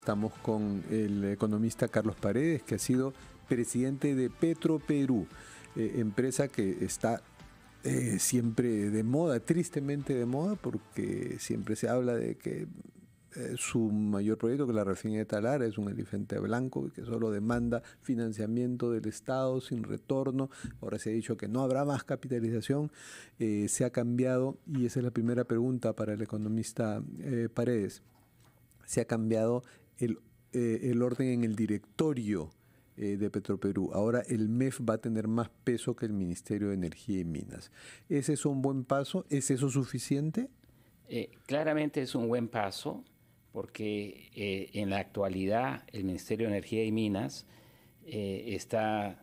Estamos con el economista Carlos Paredes, que ha sido presidente de Petroperú, empresa que está siempre de moda, tristemente de moda, porque siempre se habla de que su mayor proyecto, que es la refinería de Talara, es un elefante blanco y que solo demanda financiamiento del Estado sin retorno. Ahora se ha dicho que no habrá más capitalización. Se ha cambiado, y esa es la primera pregunta para el economista Paredes, se ha cambiado el orden en el directorio de Petroperú. Ahora el MEF va a tener más peso que el Ministerio de Energía y Minas. ¿Ese es un buen paso? ¿Es eso suficiente? Claramente es un buen paso, porque en la actualidad el Ministerio de Energía y Minas está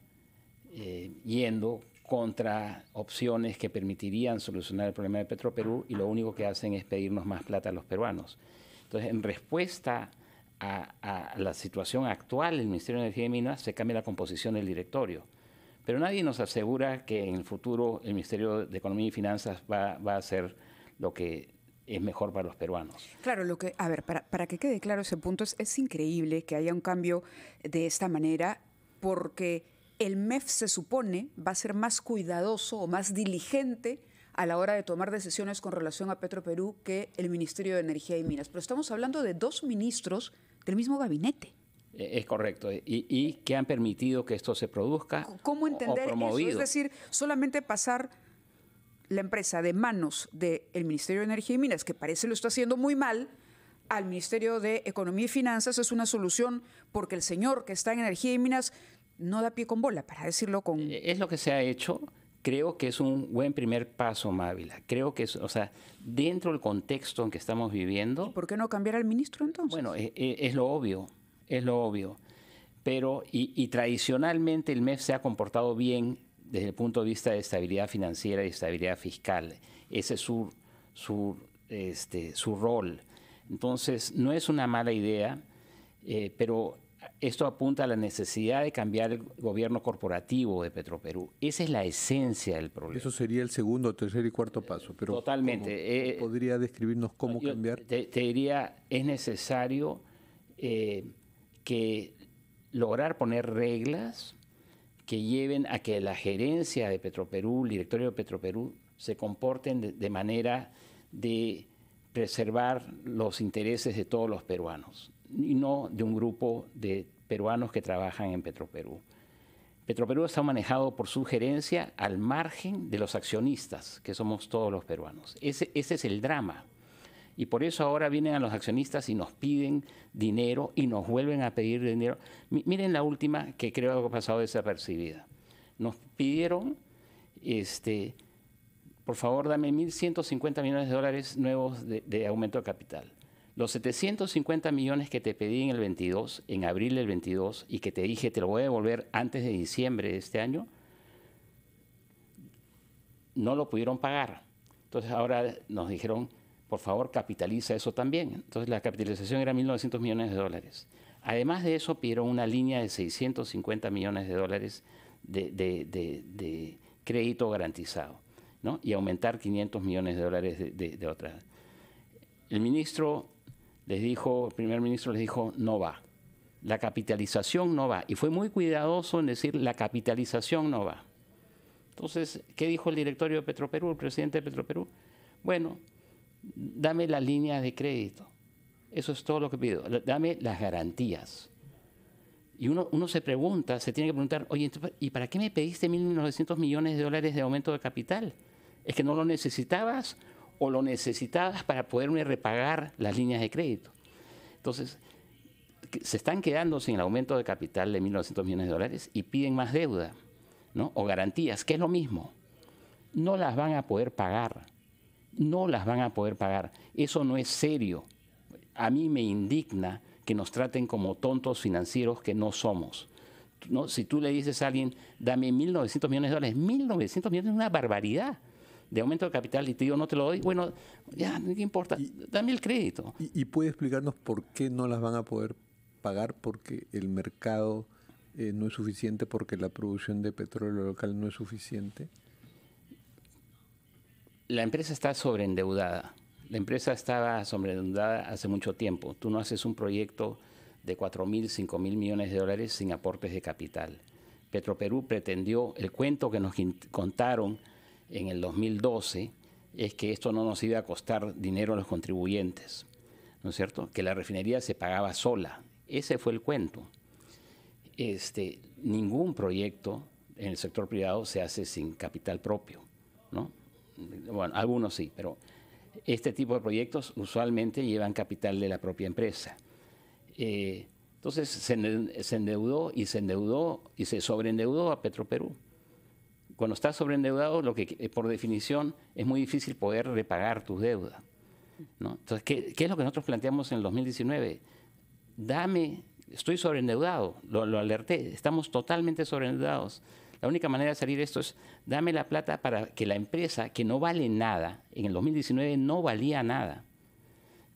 yendo contra opciones que permitirían solucionar el problema de Petroperú, y lo único que hacen es pedirnos más plata a los peruanos. Entonces, en respuesta a la situación actual del Ministerio de Energía y Minas, se cambia la composición del directorio. Pero nadie nos asegura que en el futuro el Ministerio de Economía y Finanzas va a hacer lo que es mejor para los peruanos. Claro, para que quede claro ese punto, es increíble que haya un cambio de esta manera, porque el MEF se supone va a ser más cuidadoso o más diligente a la hora de tomar decisiones con relación a Petroperú que el Ministerio de Energía y Minas. Pero estamos hablando de dos ministros del mismo gabinete. Es correcto. Y que han permitido que esto se produzca. ¿Cómo entender eso? Es decir, solamente pasar la empresa de manos del Ministerio de Energía y Minas, que parece lo está haciendo muy mal, al Ministerio de Economía y Finanzas es una solución, porque el señor que está en Energía y Minas no da pie con bola, para decirlo con... Es lo que se ha hecho. Creo que es un buen primer paso, Mávila. Creo que es, dentro del contexto en que estamos viviendo... ¿Y por qué no cambiar al ministro entonces? Bueno, es lo obvio, Pero, y tradicionalmente el MEF se ha comportado bien desde el punto de vista de estabilidad financiera y estabilidad fiscal. Ese es su rol. Entonces, no es una mala idea, pero esto apunta a la necesidad de cambiar el gobierno corporativo de Petroperú. Esa es la esencia del problema. Eso sería el segundo, tercer y cuarto paso. Pero totalmente. ¿podría describirnos cómo cambiar? Te diría, es necesario que lograr poner reglas que lleven a que la gerencia de Petroperú, el directorio de Petroperú, se comporten de manera de preservar los intereses de todos los peruanos, y no de un grupo de peruanos que trabajan en Petroperú. Petroperú está manejado por su gerencia al margen de los accionistas, que somos todos los peruanos. Ese es el drama. Y por eso ahora vienen a los accionistas y nos piden dinero y nos vuelven a pedir dinero. Miren la última, que creo que ha pasado desapercibida. Nos pidieron, por favor, dame 1.150 millones de dólares nuevos de aumento de capital. Los 750 millones que te pedí en el 22, en abril del 22, y que te dije te lo voy a devolver antes de diciembre de este año, no lo pudieron pagar. Entonces ahora nos dijeron, por favor, capitaliza eso también. Entonces la capitalización era 1.900 millones de dólares. Además de eso, pidieron una línea de 650 millones de dólares de crédito garantizado, ¿no? Y aumentar 500 millones de dólares de otra. El ministro les dijo, el primer ministro les dijo, no va. La capitalización no va. Y fue muy cuidadoso en decir, la capitalización no va. Entonces, ¿qué dijo el directorio de Petroperú, el presidente de Petroperú? Bueno, dame la línea de crédito. Eso es todo lo que pido. Dame las garantías. Y uno se pregunta, se tiene que preguntar, oye, ¿y para qué me pediste 1.900 millones de dólares de aumento de capital? ¿Es que no lo necesitabas o lo necesitabas para poderme repagar las líneas de crédito? Entonces, se están quedando sin el aumento de capital de 1.900 millones de dólares y piden más deuda, ¿no? O garantías, que es lo mismo. No las van a poder pagar. No las van a poder pagar. Eso no es serio. A mí me indigna que nos traten como tontos financieros que no somos. ¿No? Si tú le dices a alguien, dame 1.900 millones de dólares, 1.900 millones es una barbaridad de aumento de capital, y te digo, no te lo doy, bueno, ya, no importa, dame el crédito. ¿Y puede explicarnos por qué no las van a poder pagar? Porque el mercado no es suficiente, porque la producción de petróleo local no es suficiente. La empresa está sobreendeudada. La empresa estaba sobreendeudada hace mucho tiempo. Tú no haces un proyecto de 4.000, 5.000 millones de dólares sin aportes de capital. Petroperú pretendió, el cuento que nos contaron en el 2012 es que esto no nos iba a costar dinero a los contribuyentes, ¿no es cierto? Que la refinería se pagaba sola. Ese fue el cuento. Ningún proyecto en el sector privado se hace sin capital propio, ¿no? Bueno, algunos sí, pero este tipo de proyectos usualmente llevan capital de la propia empresa. Entonces se endeudó y se sobreendeudó a Petroperú. Cuando estás sobreendeudado, lo que por definición es muy difícil poder repagar tus deudas, ¿no? Entonces, ¿qué es lo que nosotros planteamos en el 2019? Estoy sobreendeudado, lo alerté, estamos totalmente sobreendeudados. La única manera de salir de esto es dame la plata para que la empresa, que no vale nada, en el 2019 no valía nada,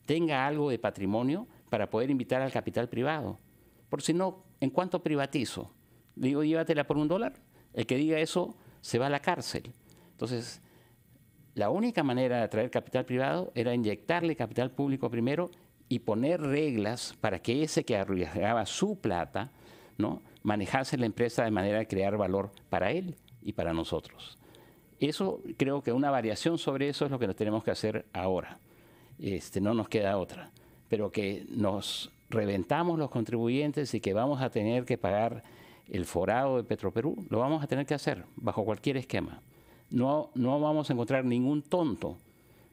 tenga algo de patrimonio para poder invitar al capital privado. Por si no, ¿en cuánto privatizo? Digo, llévatela por $1. El que diga eso se va a la cárcel. Entonces, la única manera de atraer capital privado era inyectarle capital público primero y poner reglas para que ese que arriesgaba su plata, ¿no?, manejase la empresa de manera de crear valor para él y para nosotros. Eso, creo que una variación sobre eso es lo que nos tenemos que hacer ahora. No nos queda otra. Pero que nos reventamos los contribuyentes y que vamos a tener que pagar el forado de Petroperú, lo vamos a tener que hacer bajo cualquier esquema. No vamos a encontrar ningún tonto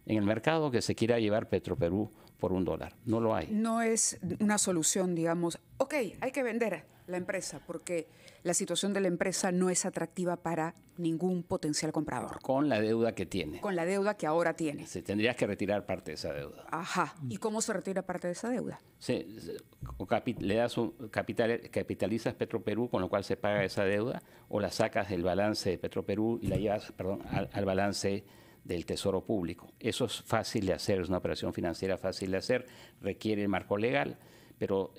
en el mercado que se quiera llevar Petroperú por $1. No lo hay. No es una solución, digamos, ok, hay que vender la empresa porque la situación de la empresa no es atractiva para ningún potencial comprador. Con la deuda que tiene. Con la deuda que ahora tiene. Se tendrías que retirar parte de esa deuda. Ajá. ¿Y cómo se retira parte de esa deuda? Le das capitalizas Petroperú, con lo cual se paga esa deuda, o la sacas del balance de Petroperú y la llevas, al balance del Tesoro Público. Eso es fácil de hacer, es una operación financiera fácil de hacer, requiere el marco legal, pero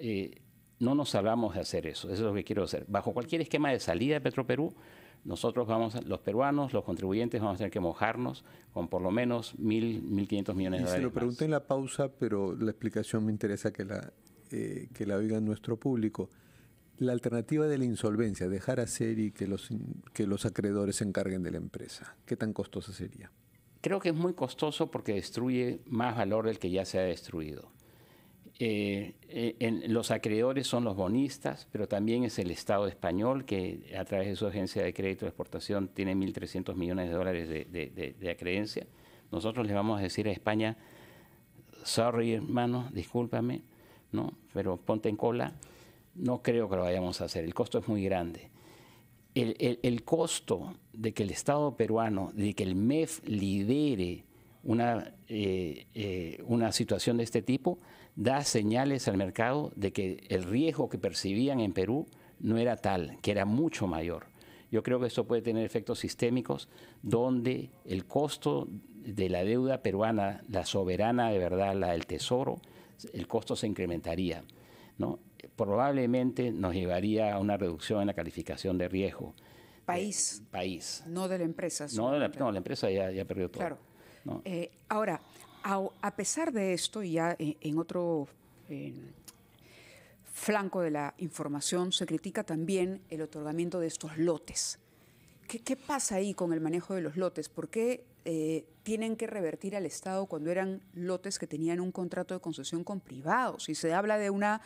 no nos salvamos de hacer eso. Eso es lo que quiero hacer. Bajo cualquier esquema de salida de Petroperú, nosotros los peruanos, los contribuyentes, vamos a tener que mojarnos con por lo menos 1.500 millones de dólares. Se lo pregunté en la pausa, pero la explicación me interesa que la oiga nuestro público. La alternativa de la insolvencia, dejar hacer y que los acreedores se encarguen de la empresa, ¿qué tan costosa sería? Creo que es muy costoso porque destruye más valor del que ya se ha destruido. Los acreedores son los bonistas, pero también es el Estado español que a través de su agencia de crédito de exportación tiene 1.300 millones de dólares de acreencia. Nosotros le vamos a decir a España, sorry hermano, discúlpame, ¿no?, pero ponte en cola. No creo que lo vayamos a hacer, el costo es muy grande. El costo de que el Estado peruano, de que el MEF lidere una situación de este tipo, da señales al mercado de que el riesgo que percibían en Perú no era tal, que era mucho mayor. Yo creo que esto puede tener efectos sistémicos donde el costo de la deuda peruana, la soberana de verdad, la del Tesoro, el costo se incrementaría, ¿no? Probablemente nos llevaría a una reducción en la calificación de riesgo. País. No de la empresa. No, la empresa ya perdió todo. Claro. ¿No? Ahora, a pesar de esto, y ya en otro flanco de la información, se critica también el otorgamiento de estos lotes. ¿Qué pasa ahí con el manejo de los lotes? ¿Por qué tienen que revertir al Estado cuando eran lotes que tenían un contrato de concesión con privados? Y se habla de una...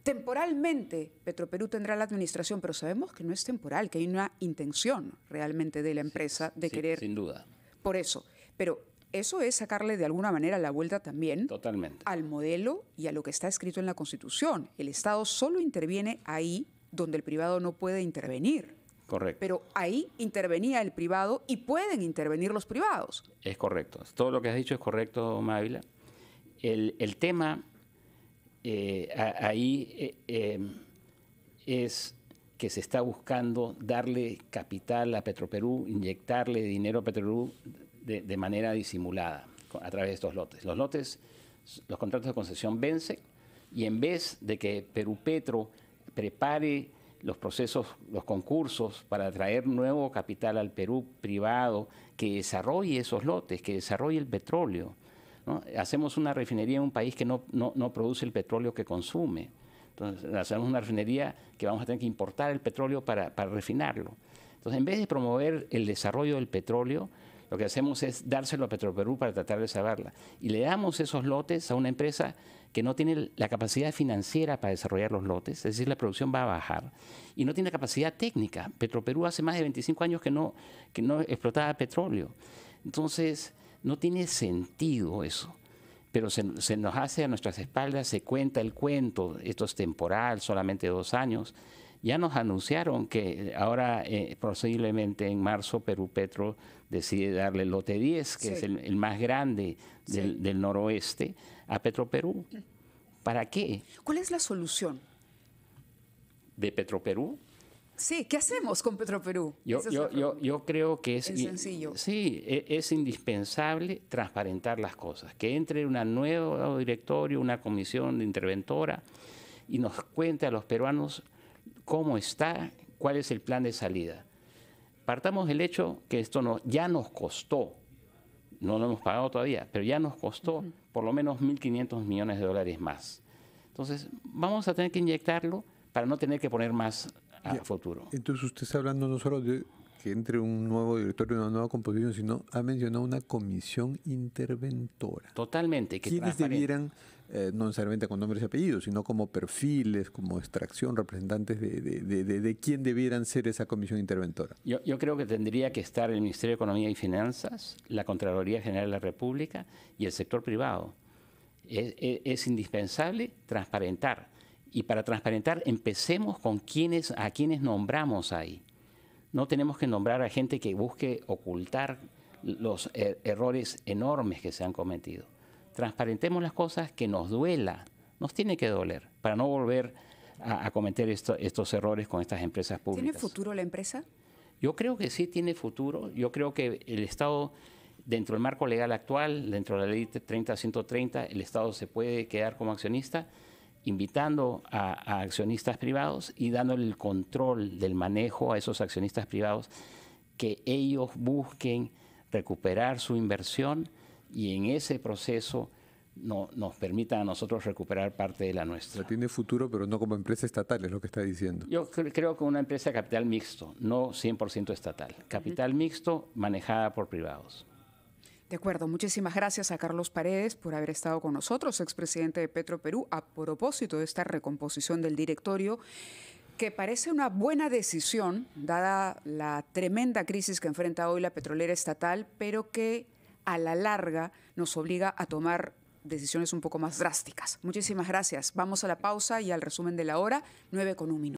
Temporalmente, Petroperú tendrá la administración, pero sabemos que no es temporal, que hay una intención realmente de la empresa de querer... Sin duda. Por eso. Pero eso es sacarle de alguna manera la vuelta también Totalmente. Al modelo y a lo que está escrito en la Constitución. El Estado solo interviene ahí donde el privado no puede intervenir. Correcto. Pero ahí intervenía el privado y pueden intervenir los privados. Es correcto. Todo lo que has dicho es correcto, Mávila. El tema ahí es que se está buscando darle capital a Petroperú, inyectarle dinero a Petroperú de manera disimulada a través de estos lotes. Los contratos de concesión vencen y en vez de que Perupetro prepare los procesos, los concursos para atraer nuevo capital al Perú privado, que desarrolle esos lotes, que desarrolle el petróleo, ¿no? Hacemos una refinería en un país que no produce el petróleo que consume. Entonces, hacemos una refinería que vamos a tener que importar el petróleo para refinarlo. Entonces, en vez de promover el desarrollo del petróleo, lo que hacemos es dárselo a Petroperú para tratar de salvarla. Y le damos esos lotes a una empresa que no tiene la capacidad financiera para desarrollar los lotes, es decir, la producción va a bajar, y no tiene capacidad técnica. Petroperú hace más de 25 años que no explotaba petróleo. Entonces, no tiene sentido eso. Pero se nos hace a nuestras espaldas, se cuenta el cuento, esto es temporal, solamente 2 años. Ya nos anunciaron que ahora, posiblemente en marzo, Perú Petro decide darle el lote 10, que es el más grande del noroeste, a Petroperú. ¿Para qué? ¿Cuál es la solución? ¿De Petroperú? Sí, ¿qué hacemos con Petroperú? Yo creo que es sencillo. Sí, es indispensable transparentar las cosas, que entre un nuevo directorio, una comisión interventora y nos cuente a los peruanos cómo está, cuál es el plan de salida. Partamos del hecho que esto ya nos costó, no lo hemos pagado todavía, pero ya nos costó por lo menos 1.500 millones de dólares más. Entonces, vamos a tener que inyectarlo para no tener que poner más a futuro. Entonces usted está hablando no solo de que entre un nuevo directorio, una nueva composición, sino ha mencionado una comisión interventora. Totalmente. ¿Quiénes debieran, no necesariamente con nombres y apellidos, sino como perfiles, como extracción, representantes de quién debieran ser esa comisión interventora? Yo creo que tendría que estar el Ministerio de Economía y Finanzas, la Contraloría General de la República y el sector privado. Es indispensable transparentar. Y para transparentar, empecemos con a quienes nombramos ahí. No tenemos que nombrar a gente que busque ocultar los errores enormes que se han cometido. Transparentemos las cosas, que nos duela, nos tiene que doler, para no volver a cometer estos errores con estas empresas públicas. ¿Tiene futuro la empresa? Yo creo que sí tiene futuro. Yo creo que el Estado, dentro del marco legal actual, dentro de la ley 30-130, el Estado se puede quedar como accionista, invitando a accionistas privados y dándole el control del manejo a esos accionistas privados, que ellos busquen recuperar su inversión y en ese proceso nos permitan a nosotros recuperar parte de la nuestra. Tiene futuro, pero no como empresa estatal, es lo que está diciendo. Yo creo que una empresa de capital mixto, no 100% estatal. Capital mixto manejada por privados. De acuerdo, muchísimas gracias a Carlos Paredes por haber estado con nosotros, expresidente de Petroperú, a propósito de esta recomposición del directorio, que parece una buena decisión, dada la tremenda crisis que enfrenta hoy la petrolera estatal, pero que a la larga nos obliga a tomar decisiones un poco más drásticas. Muchísimas gracias. Vamos a la pausa y al resumen de la hora, 9:01.